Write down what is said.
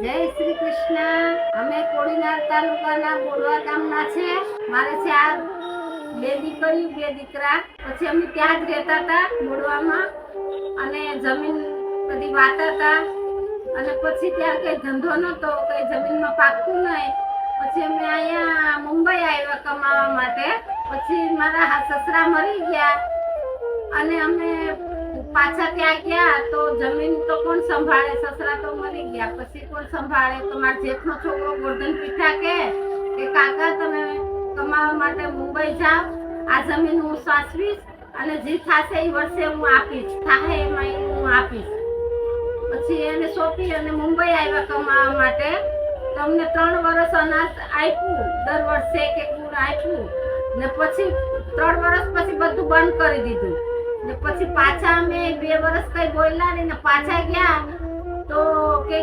જય શ્રી કૃષ્ણ. અમે કોડીનાર તાલુકાના બોડવા ગામના છે. મારે છે આ 2 દીકરીઓ 2 દીકરા. પછી અમે ત્યાં જ રહેતા હતા બોડવામાં અને જમીન બધી વાતા હતા. અને પછી ત્યાં કઈ ધંધો નતો, કઈ જમીનમાં પાકતું નહીં. પછી અમે અહીંયા મુંબઈ આવ્યા કમાવા માટે. પછી મારા સસરા મરી ગયા અને અમે પાછા ત્યાં ગયા તો જમીન તો કોણ સંભાળે? સસરા તો મરી ગયા, પછી કોણ સંભાળે? તો મારા જેઠનો છોકરો ગોરધન પીઠા કે કાકા તમે કમાવા માટે મુંબઈ જાઓ, આ જમીન હું સાચવીશ અને જે થશે એ વર્ષે હું આપીશ, થાય એમાં હું આપીશ. પછી એને સોંપી અને મુંબઈ આવ્યા કમાવા માટે. તમને 3 વર્ષ અનાજ આપ્યું, દર વર્ષે એક ગુણ આપ્યું ને પછી 3 વર્ષ પછી બધું બંધ કરી દીધું. ને પછી પાછા અમે 2 વર્ષ કઈ બોલ્યા નહીં ને પાછા ગયા તો કે